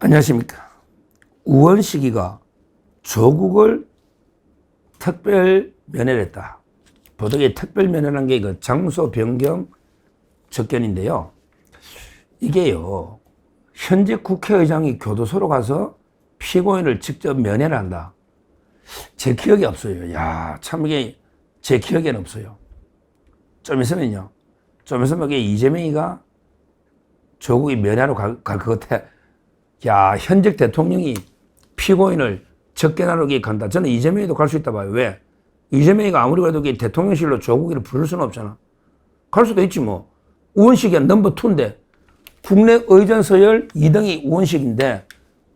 안녕하십니까. 우원식이가 조국을 특별 면회를 했다. 보도에 특별 면회라는 게 그 장소 변경 접견인데요. 이게요, 현재 국회의장이 교도소로 가서 피고인을 직접 면회를 한다. 제 기억에 없어요. 야, 참 이게 제 기억에는 없어요. 좀 있으면요. 좀 있으면 이게 이재명이가 조국이 면회하러 갈 것 같아. 야, 현직 대통령이 피고인을 접견하러 간다. 저는 이재명이도 갈 수 있다 봐요. 왜? 이재명이가 아무리 그래도 대통령실로 조국이를 부를 수는 없잖아. 갈 수도 있지 뭐. 우원식이 넘버 2인데 국내 의전 서열 2등이 우원식인데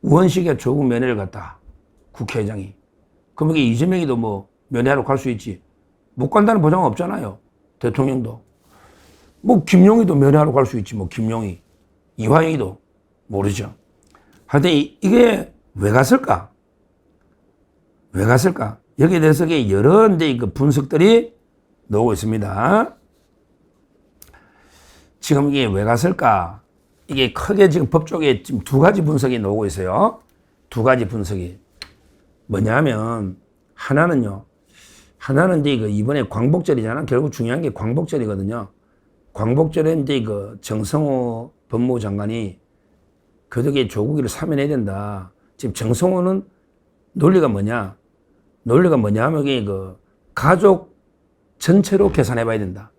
우원식이 조국 면회를 갔다. 국회의장이. 그럼 이게 이재명이도 뭐 면회하러 갈 수 있지. 못 간다는 보장은 없잖아요. 대통령도. 뭐 김용희도 면회하러 갈 수 있지 뭐 김용희. 이화영이도 모르죠. 하여튼 이게 왜 갔을까? 왜 갔을까? 여기에 대해서 여러 그 분석들이 나오고 있습니다. 지금 이게 왜 갔을까? 이게 크게 지금 법조계에 지금 두 가지 분석이 나오고 있어요. 두 가지 분석이. 뭐냐면, 하나는 이제 이번에 광복절이잖아. 결국 중요한 게 광복절이거든요. 광복절에 이제 정성호 법무부 장관이 그덕에 조국이를 사면해야 된다. 지금 정성호는 논리가 뭐냐? 논리가 뭐냐면 이게 가족 전체로 계산해 봐야 된다.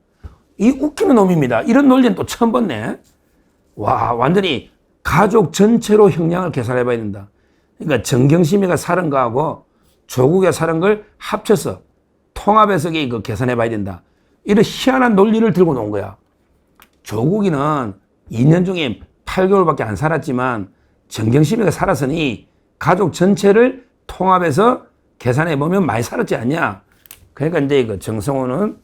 이 웃기는 놈입니다. 이런 논리는 또 처음 봤네. 와, 완전히 가족 전체로 형량을 계산해 봐야 된다. 그러니까 정경심이가 살은 거하고 조국이가 살은 걸 합쳐서 통합해서 계산해 봐야 된다. 이런 희한한 논리를 들고 놓은 거야. 조국이는 2년 중에 8개월밖에 안 살았지만 정경심이가 살았으니 가족 전체를 통합해서 계산해 보면 많이 살았지 않냐. 그러니까 이제 정성호는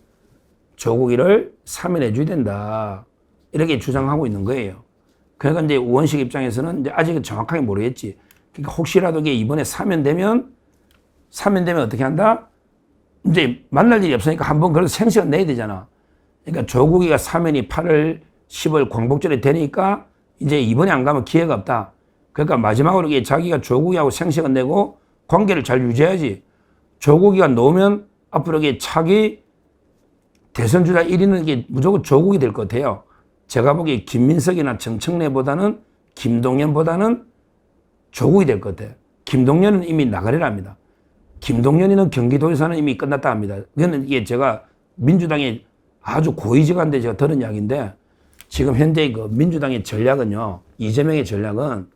조국이를 사면해 줘야 된다. 이렇게 주장하고 있는 거예요. 그러니까 이제 우원식 입장에서는 이제 아직은 정확하게 모르겠지. 그러니까 혹시라도 이번에 사면되면 어떻게 한다? 이제 만날 일이 없으니까 한번 그래서 생시간 내야 되잖아. 그러니까 조국이가 사면이 8월, 10월 광복절에 되니까 이제 이번에 안 가면 기회가 없다. 그러니까 마지막으로 자기가 조국이하고 생시간 내고 관계를 잘 유지해야지. 조국이가 놓으면 앞으로 차기 대선주자 1위는 무조건 조국이 될 것 같아요. 제가 보기에 김민석이나 정청래보다는 김동연보다는 조국이 될 것 같아요. 김동연은 이미 나가리라 합니다. 김동연이는 경기도에서는 이미 끝났다 합니다. 그거는 이게 제가 민주당의 아주 고위직한데 제가 들은 이야기인데 지금 현재 민주당의 전략은요. 이재명의 전략은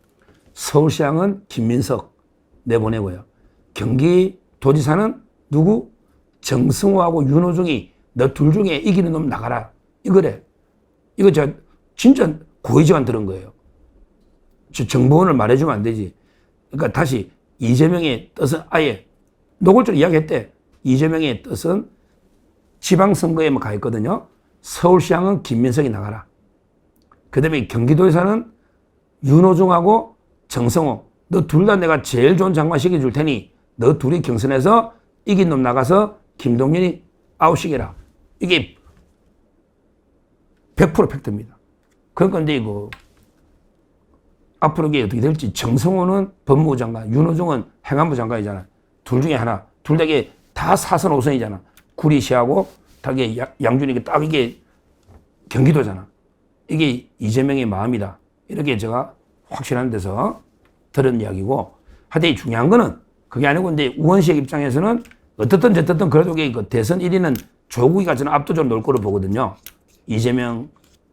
서울시장은 김민석 내보내고요. 경기도지사는 누구? 정승호하고 윤호중이 너 둘 중에 이기는 놈 나가라. 이거래. 이거 제가 진짜 고위직한 들은 거예요. 정보원을 말해주면 안 되지. 그러니까 다시 이재명의 뜻은 아예 노골적으로 이야기했대. 이재명의 뜻은 지방선거에만 가 있거든요. 서울시장은 김민석이 나가라. 그 다음에 경기도에서는 윤호중하고 정성호 너 둘 다 내가 제일 좋은 장관 시켜줄 테니 너 둘이 경선에서 이긴 놈 나가서 김동연이 아웃시켜라. 이게 100% 팩트입니다. 그러니까 이제 앞으로 이게 어떻게 될지 정성호는 법무부 장관, 윤호중은 행안부 장관이잖아. 둘 중에 하나. 둘 다 사선 5선이잖아. 구리시하고 다 양준이 딱 이게 경기도잖아. 이게 이재명의 마음이다. 이렇게 제가 확실한 데서 들은 이야기고. 하여튼 중요한 거는 그게 아니고 이제 우원식 입장에서는 어떻든 저떻든 그래도 대선 1위는 조국이가 저는 압도적으로 놓을 거로 보거든요. 이재명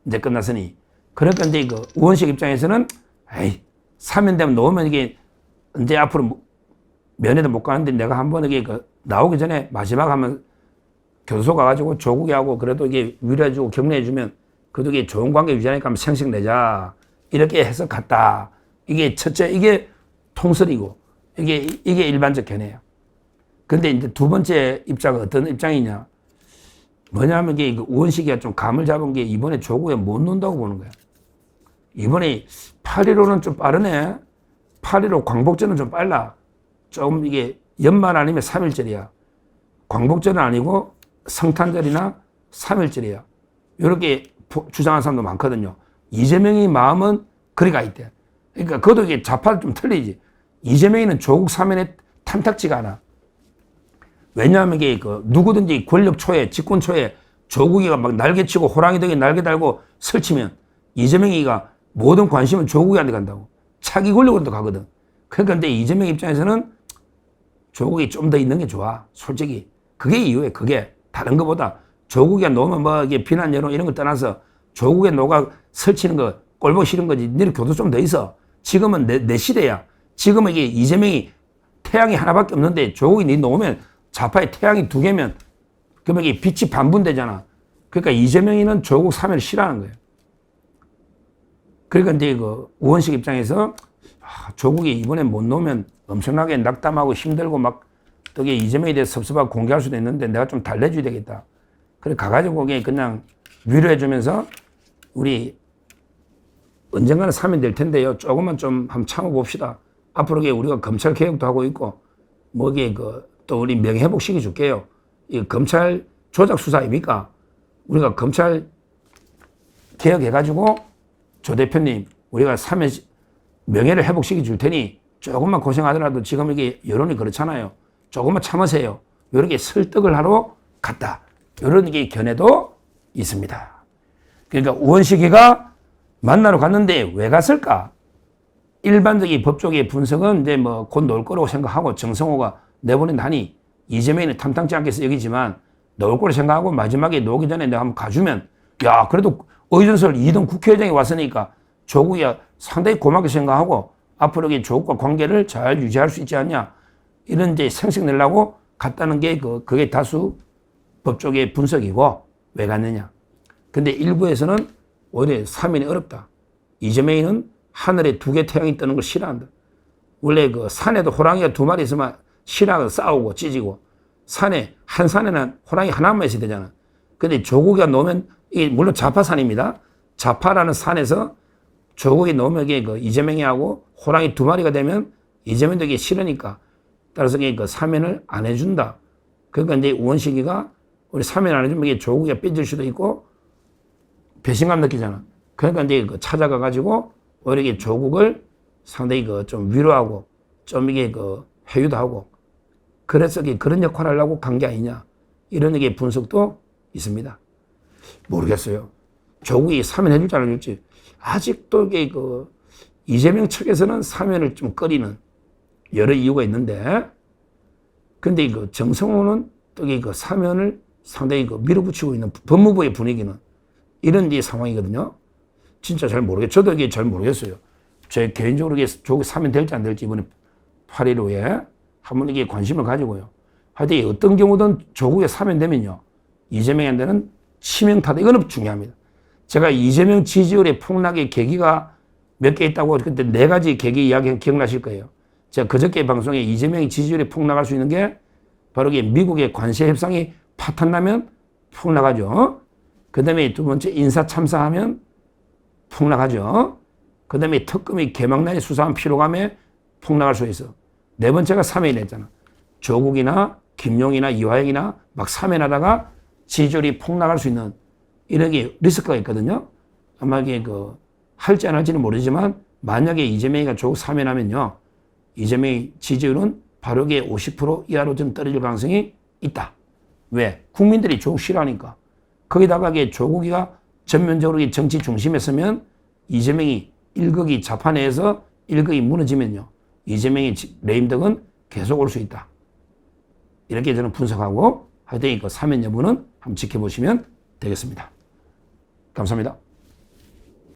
이제 끝났으니. 그러니까 이제 우원식 입장에서는 에이, 사면되면 놓으면 이게 이제 앞으로 면회도 못 가는데 내가 한번 이게 나오기 전에 마지막 하면 교도소 가가지고 조국이하고 그래도 이게 위로해주고 격려해주면 그래도 이게 좋은 관계 유지하니까 한번 생식 내자. 이렇게 해서 갔다. 이게 첫째, 이게 통설이고 이게 일반적 견해예요. 근데 이제 두 번째 입장은 어떤 입장이냐. 뭐냐면 이게 우원식이가 좀 감을 잡은 게 이번에 조국에 못 논다고 보는 거야. 이번에 8.15는 좀 빠르네. 8.15 광복절은 좀 빨라. 좀 이게 연말 아니면 3.1절이야. 광복절은 아니고 성탄절이나 3.1절이야. 이렇게 주장하는 사람도 많거든요. 이재명의 마음은 그리 가 있대. 그러니까 그것도 이게 좌파도 좀 틀리지. 이재명이는 조국 사면에 탐탁지가 않아. 왜냐하면 이게 누구든지 권력 초에, 집권 초에 조국이가 막 날개치고 호랑이 등에 날개 달고 설치면 이재명이가 모든 관심은 조국이한테 간다고. 차기 권력으로 가거든. 그러니까 근데 이재명 입장에서는 조국이 좀 더 있는 게 좋아. 솔직히. 그게 이유예요. 그게. 다른 것보다. 조국이 놓으면 뭐 이게 비난 여론 이런 거 떠나서 조국에 녹아 설치는 거 꼴보기 싫은 거지. 너네 교도 좀 더 있어. 지금은 내 시대야. 지금은 이게 이재명이 태양이 하나밖에 없는데 조국이 네 놓으면 좌파의 태양이 두 개면 그러면 이게 빛이 반분되잖아. 그러니까 이재명이는 조국 사면을 싫어하는 거예요. 그러니까 이제 우원식 입장에서 조국이 이번에 못 놓으면 엄청나게 낙담하고 힘들고 막 또 이재명에 대해서 섭섭하고 공개할 수도 있는데 내가 좀 달래줘야 되겠다. 그래 가가지고 그냥 위로해주면서 우리 언젠가는 사면 될 텐데요. 조금만 좀 한번 참아봅시다. 앞으로 우리가 검찰 개혁도 하고 있고 뭐 또 우리 명예회복 시켜줄게요. 이 검찰 조작 수사 아닙니까? 우리가 검찰 개혁해가지고 조 대표님 우리가 사면 명예를 회복시켜 줄 테니 조금만 고생하더라도 지금 이게 여론이 그렇잖아요. 조금만 참으세요. 이렇게 설득을 하러 갔다. 이런 게 견해도 있습니다. 그러니까 우원식이가 만나러 갔는데 왜 갔을까? 일반적인 법조계의 분석은 이제 뭐 곧 놓을 거라고 생각하고 정성호가 내보낸다니 이재명이 탐탁지 않게 여기지만 놓을 거라고 생각하고 마지막에 놓기 전에 내가 한번 가주면 야 그래도 의전설 2등 국회의장이 왔으니까 조국이야 상당히 고맙게 생각하고 앞으로 조국과 관계를 잘 유지할 수 있지 않냐 이런 이제 생색 내려고 갔다는 게 그게 다수 법조계의 분석이고 왜 갔느냐. 근데 일부에서는 오히려 사면이 어렵다. 이재명이는 하늘에 두 개 태양이 뜨는 걸 싫어한다. 원래 산에도 호랑이가 두 마리 있으면 싫어하고 싸우고 찢이고 한 산에는 호랑이 하나만 있어야 되잖아. 근데 조국이가 놓으면 이게 물론 좌파산입니다. 좌파라는 산에서 조국이 놓으면 이게 이재명이하고 호랑이 두 마리가 되면 이재명도 이게 싫으니까 따라서 이게 사면을 안 해준다. 그러니까 이제 우원식이가 우리 사면 안 해주면 이게 조국이가 삐질 수도 있고 배신감 느끼잖아. 그러니까 이제 찾아가 가지고 오히려 이게 조국을 상당히 좀 위로하고 좀 이게 회유도 하고 그래서 그런 역할을 하려고 간 게 아니냐 이런 게 분석도 있습니다. 모르겠어요. 조국이 사면해줄지 안 해줄지 아직도 이게 이재명 측에서는 사면을 좀 꺼리는 여러 이유가 있는데 근데 정성호는 또 사면을 상당히 밀어붙이고 있는 법무부의 분위기는 이런 상황이거든요. 진짜 잘 모르겠어요. 저도 이게 잘 모르겠어요. 제 개인적으로 조국이 사면 될지 안 될지 이번에 8일 후에 한번 이게 관심을 가지고요. 하여튼 어떤 경우든 조국에 사면되면요. 이재명한테는 치명타다. 이거는 중요합니다. 제가 이재명 지지율의 폭락의 계기가 몇 개 있다고 그때 4가지 계기 이야기 기억나실 거예요. 제가 그저께 방송에 이재명이 지지율이 폭락할 수 있는 게 바로 미국의 관세 협상이 파탄나면 폭락하죠. 그 다음에 두 번째 인사 참사하면 폭락하죠. 그 다음에 특검이 개망나니 수사한 피로감에 폭락할 수 있어. 네 번째가 사면이 했잖아. 조국이나 김용이나 이화영이나 막 사면하다가 지지율이 폭락할 수 있는 이런 게 리스크가 있거든요. 아마 이게 할지 안 할지는 모르지만 만약에 이재명이가 조국 사면하면요. 이재명의 지지율은 바로 50% 이하로 좀 떨어질 가능성이 있다. 왜? 국민들이 조국 싫어하니까. 거기다가 조국이가 전면적으로 정치 중심에 서면 이재명이 1극이 좌파 내에서 1극이 무너지면요. 이재명의 레임덕은 계속 올 수 있다. 이렇게 저는 분석하고 하여튼 사면 여부는 한번 지켜보시면 되겠습니다. 감사합니다.